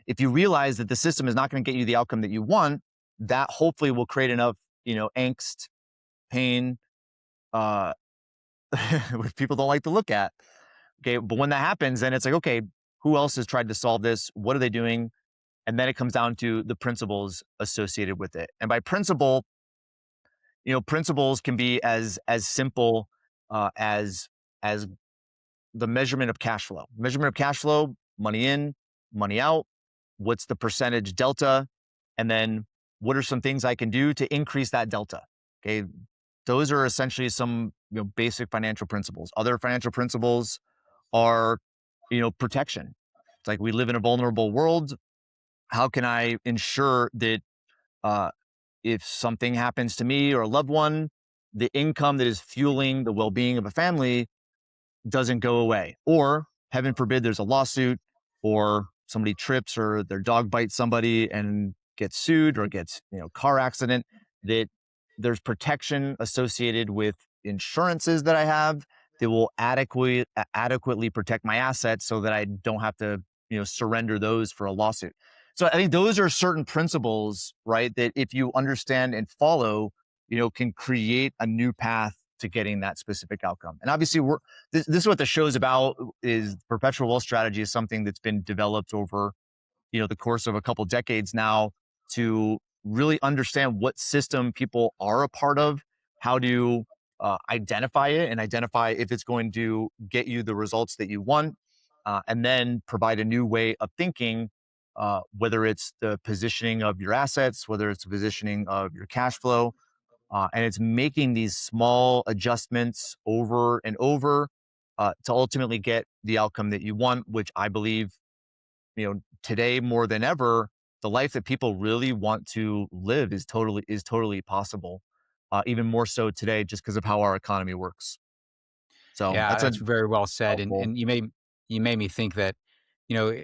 If you realize that the system is not going to get you the outcome that you want, that hopefully will create enough, angst, pain, uh, which people don't like to look at. Okay, but when that happens, then it's like, okay, who else has tried to solve this? What are they doing? And then it comes down to the principles associated with it. And by principle, principles can be as simple as the measurement of cash flow. Measurement of cash flow, money in, money out. What's the percentage delta? And then what are some things I can do to increase that delta? Okay. Those are essentially some basic financial principles. Other financial principles are, protection. It's like we live in a vulnerable world. How can I ensure that uh, if something happens to me or a loved one, the income that is fueling the well-being of a family doesn't go away. Or heaven forbid there's a lawsuit or somebody trips or their dog bites somebody and gets sued or gets, car accident, that there's protection associated with insurances that I have that will adequately protect my assets so that I don't have to, surrender those for a lawsuit. So I think those are certain principles, right? That if you understand and follow, can create a new path to getting that specific outcome. And obviously this is what the show's about. Is perpetual wealth strategy is something that's been developed over the course of a couple decades now to really understand what system people are a part of, how to identify it and identify if it's going to get you the results that you want, and then provide a new way of thinking, whether it's the positioning of your assets, whether it's the positioning of your cash flow, and it's making these small adjustments over and over to ultimately get the outcome that you want, which I believe, today more than ever, the life that people really want to live is totally possible. Even more so today, just because of how our economy works. So Yeah, that's a that's very well said, and helpful. you made me think that, you know,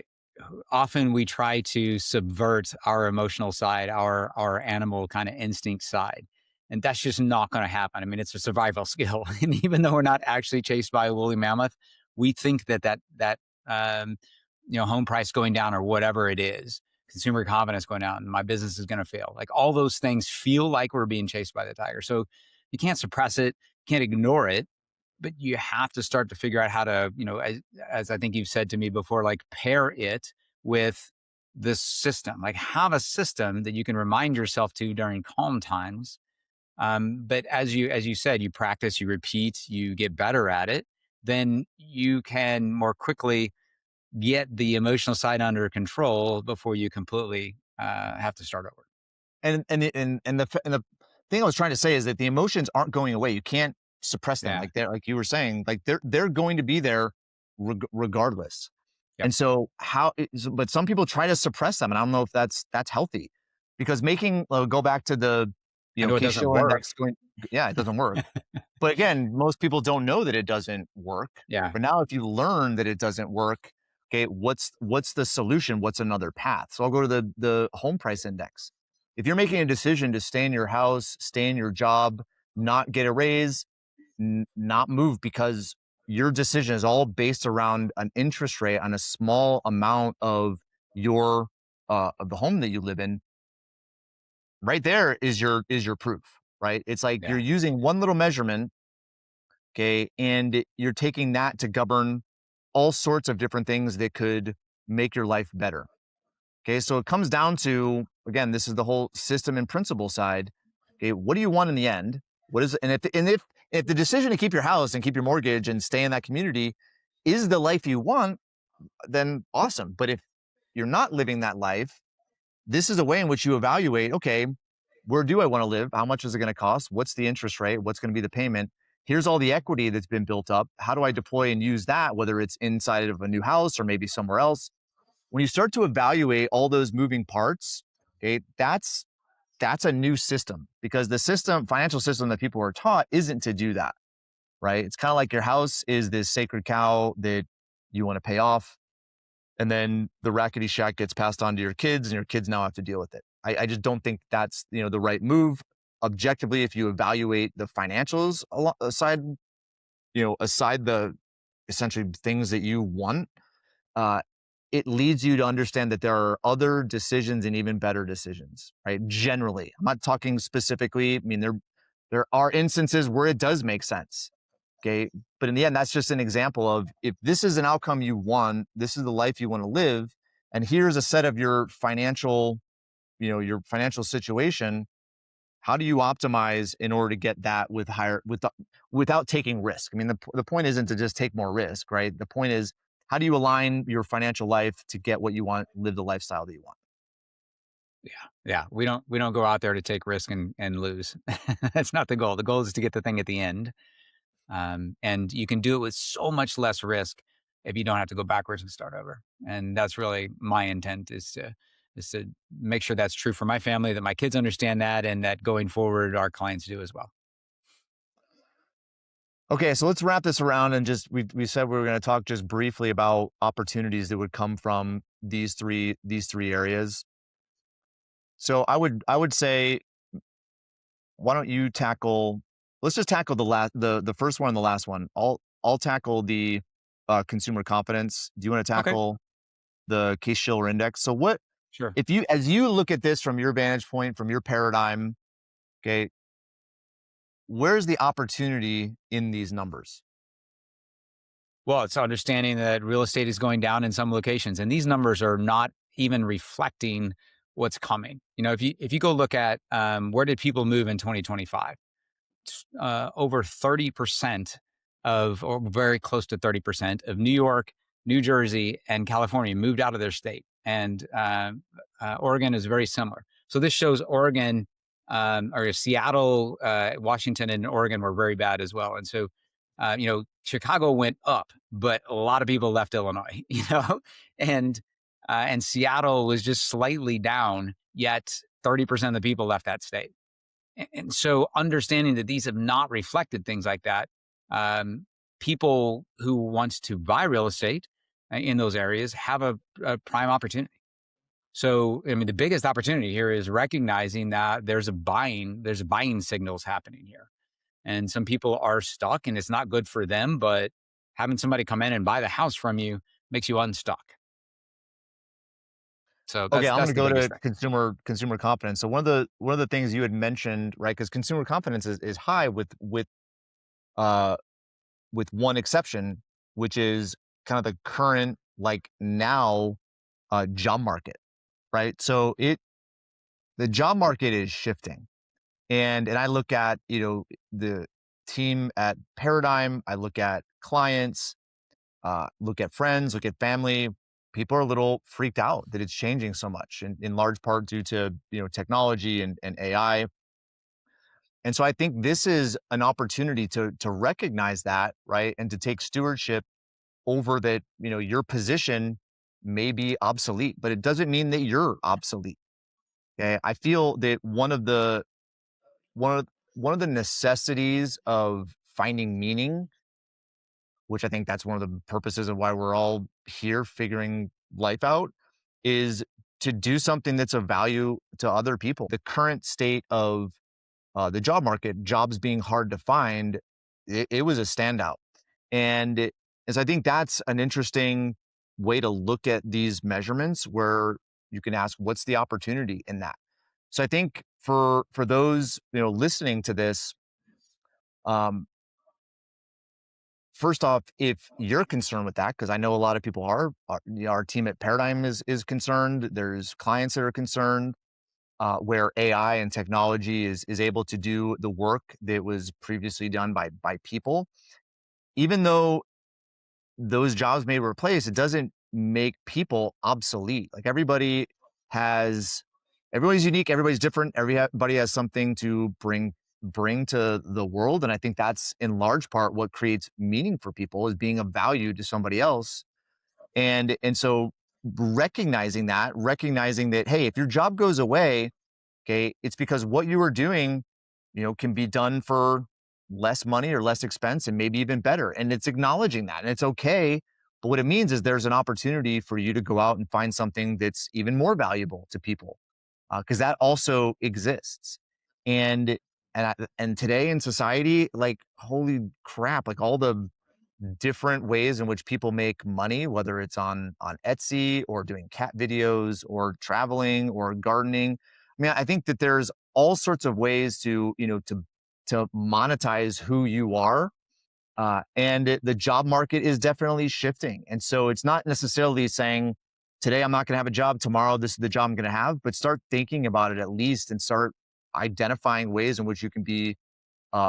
often we try to subvert our emotional side, our animal kind of instinct side, and that's just not going to happen. I mean, it's a survival skill, and even though we're not actually chased by a woolly mammoth, we think that um, home price going down or whatever it is, consumer confidence going down, my business is going to fail. Like all those things feel like we're being chased by the tiger. So you can't suppress it, can't ignore it, but you have to start to figure out how to, as I think you've said to me before, like pair it with this system, like have a system that you can remind yourself to during calm times. But as you said, you practice, you repeat, you get better at it, then you can more quickly get the emotional side under control before you completely have to start over. And the thing I was trying to say is that the emotions aren't going away. You can't suppress them. Yeah. Like like you were saying, like they're going to be there regardless. Yep. And so but some people try to suppress them, and I don't know if that's healthy, because go back to the I know it case doesn't show work. index going, yeah, it doesn't work. But again, most people don't know that it doesn't work. Yeah. But now if you learn that it doesn't work, okay, what's the solution? What's another path? So I'll go to the home price index. If you're making a decision to stay in your house, stay in your job, not get a raise, not move because your decision is all based around an interest rate on a small amount of your of the home that you live in, right there is your proof, right? It's like you're Yeah. using one little measurement, okay, and you're taking that to govern all sorts of different things that could make your life better. Okay, so it comes down to, again, this is the whole system and principle side. Okay, what do you want in the end? What is and if the decision to keep your house and keep your mortgage and stay in that community is the life you want, then awesome. But if you're not living that life, this is a way in which you evaluate, okay, where do I want to live? How much is it going to cost? What's the interest rate? What's going to be the payment? Here's all the equity that's been built up. How do I deploy and use that, whether it's inside of a new house or maybe somewhere else? When you start to evaluate all those moving parts, okay, that's a new system, because the financial system that people are taught isn't to do that. right? It's kind of like your house is this sacred cow that you want to pay off, and then the rackety shack gets passed on to your kids, and your kids now have to deal with it. I just don't think that's the right move. Objectively, if you evaluate the financials aside, aside the essentially things that you want, uh, it leads you to understand that there are other decisions and even better decisions, right? Generally, I'm not talking specifically. I mean, there are instances where it does make sense. Okay. But in the end, that's just an example of, if this is an outcome you want, this is the life you want to live. And here's a set of your financial situation. How do you optimize in order to get that without taking risk? I mean, the point isn't to just take more risk, right? The point is, how do you align your financial life to get what you want, live the lifestyle that you want? Yeah, yeah. We don't go out there to take risk and lose. That's not the goal. The goal is to get the thing at the end. And you can do it with so much less risk if you don't have to go backwards and start over. And that's really my intent, is to make sure that's true for my family, that my kids understand that, and that going forward, our clients do as well. Okay, so let's wrap this around, and just we said we were going to talk just briefly about opportunities that would come from these three areas. So I would say, why don't you tackle? Let's just tackle the first one and the last one. I'll tackle the consumer confidence. Do you want to Okay, tackle the case Shiller index? So what sure. if you as you look at this from your vantage point, from your paradigm? Okay, where's the opportunity in these numbers? Well, it's understanding that real estate is going down in some locations, and these numbers are not even reflecting what's coming. If you go look at where did people move in 2025, over 30% of, or very close to 30% of New York, New Jersey, and California moved out of their state. And Oregon is very similar. So this shows Oregon, or Seattle, Washington, and Oregon were very bad as well. And so, Chicago went up, but a lot of people left Illinois, and Seattle was just slightly down, yet 30% of the people left that state. And so understanding that these have not reflected things like that, people who want to buy real estate in those areas have a prime opportunity. So, I mean, the biggest opportunity here is recognizing that there's buying signals happening here. And some people are stuck and it's not good for them, but having somebody come in and buy the house from you makes you unstuck. So Okay, I'm that's going to the go biggest to thing. consumer confidence. So one of the things you had mentioned, right? Because consumer confidence is high uh with one exception, which is kind of the current, like, now, job market, right? So the job market is shifting, and I look at the team at Paradigm, I look at clients, look at friends, look at family. People are a little freaked out that it's changing so much, in large part due to technology and AI. And so I think this is an opportunity to recognize that, right, and to take stewardship over that. Your position may be obsolete, but it doesn't mean that you're obsolete. Okay, I feel that one of one of the necessities of finding meaning, which I think that's one of the purposes of why we're all here figuring life out, is to do something that's of value to other people. The current state of the job market, jobs being hard to find, it was a standout. And so I think that's an interesting way to look at these measurements, where you can ask, what's the opportunity in that? So I think for those listening to this, um, first off, if you're concerned with that, because I know a lot of people our team at Paradigm is concerned. There's clients that are concerned, where AI and technology is able to do the work that was previously done by people. Even though those jobs may replace, it doesn't make people obsolete. Like, everybody's unique, everybody's different, everybody has something to bring to the world. And I think that's in large part what creates meaning for people, is being of value to somebody else. And so recognizing that, hey, if your job goes away, okay, it's because what you were doing, can be done for less money or less expense and maybe even better. And it's acknowledging that and it's okay. But what it means is there's an opportunity for you to go out and find something that's even more valuable to people because that also exists. And and today in society, like holy crap, like all the different ways in which people make money, whether it's on Etsy or doing cat videos or traveling or gardening. I mean, I think that there's all sorts of ways to, to monetize who you are. The job market is definitely shifting. And so it's not necessarily saying today I'm not going to have a job, tomorrow this is the job I'm going to have, but start thinking about it at least and start identifying ways in which you can be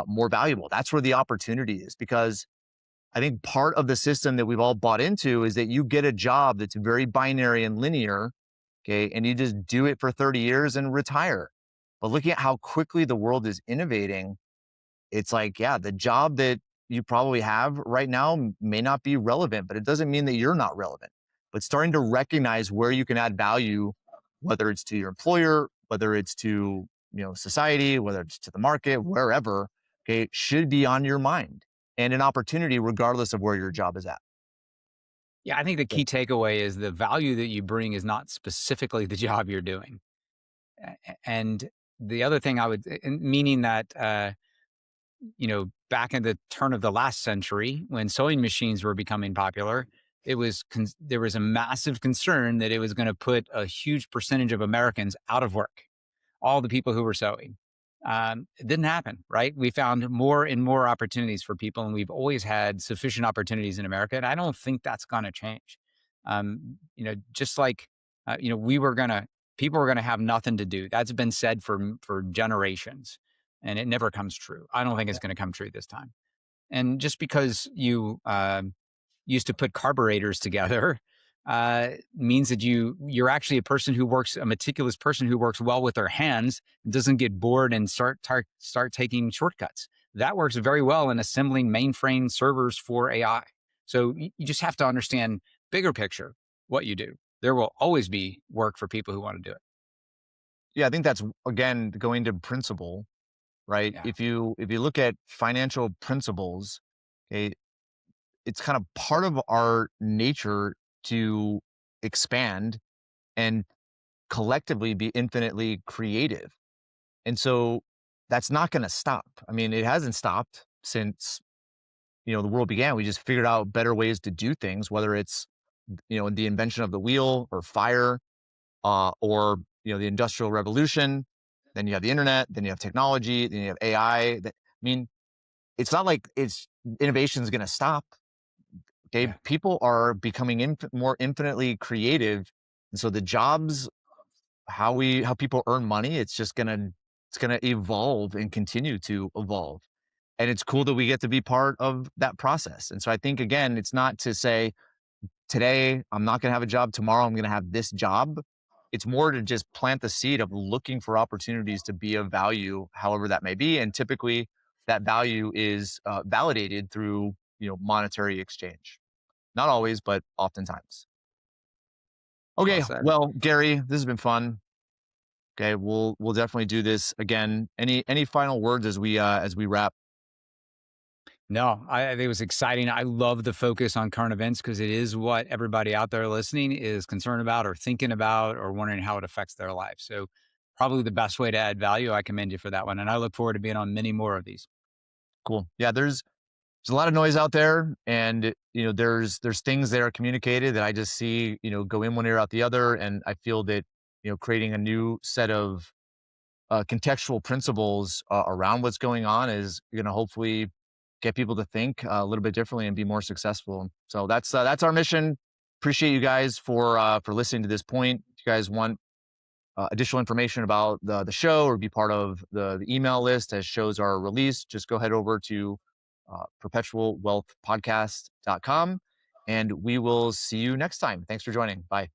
more valuable. That's where the opportunity is because I think part of the system that we've all bought into is that you get a job that's very binary and linear, okay, and you just do it for 30 years and retire. But looking at how quickly the world is innovating, it's like, yeah, the job that you probably have right now may not be relevant, but it doesn't mean that you're not relevant. But starting to recognize where you can add value, whether it's to your employer, whether it's to, society, whether it's to the market, wherever, okay, should be on your mind and an opportunity regardless of where your job is at. Yeah, I think the Yeah. key takeaway is the value that you bring is not specifically the job you're doing. And the other thing I would, meaning that, back in the turn of the last century when sewing machines were becoming popular, there was a massive concern that it was going to put a huge percentage of Americans out of work, all the people who were sewing. It didn't happen, right? We found more and more opportunities for people, and we've always had sufficient opportunities in America. And I don't think that's going to change. Just like, we were going to, people were going to have nothing to do. That's been said for generations, and it never comes true. I don't think it's going to come true this time. And just because you used to put carburetors together means that you're actually a meticulous person who works well with their hands and doesn't get bored and start taking shortcuts. That works very well in assembling mainframe servers for AI. So you just have to understand bigger picture what you do. There will always be work for people who want to do it. Yeah, I think that's again going to principle, right? Yeah. If you look at financial principles, okay, it's kind of part of our nature to expand and collectively be infinitely creative. And so that's not going to stop. I mean, it hasn't stopped since, the world began. We just figured out better ways to do things, whether it's, the invention of the wheel or fire, or, the industrial revolution. Then you have the internet, then you have technology, then you have AI. I mean, it's not like innovation is going to stop. Okay, Yeah. people are becoming more infinitely creative, and so the jobs, how people earn money, it's gonna evolve and continue to evolve, and it's cool that we get to be part of that process. And so I think again, it's not to say today I'm not gonna have a job, tomorrow I'm gonna have this job. It's more to just plant the seed of looking for opportunities to be of value, however that may be, and typically that value is validated through monetary exchange. Not always, but oftentimes. Well Okay, said. well, Gary, this has been fun. Okay, we'll definitely do this again. Any final words as we wrap? No, I think it was exciting. I love the focus on current events because it is what everybody out there listening is concerned about or thinking about or wondering how it affects their life. So, probably the best way to add value. I commend you for that one. And I look forward to being on many more of these. Cool. Yeah, there's a lot of noise out there, and there's things that are communicated that I just see go in one ear out the other, and I feel that creating a new set of contextual principles around what's going on is going to hopefully get people to think a little bit differently and be more successful. So that's our mission. Appreciate you guys for listening to this point. If you guys want additional information about the show or be part of the email list as shows are released, just go head over to perpetualwealthpodcast.com and we will see you next time. Thanks for joining. Bye.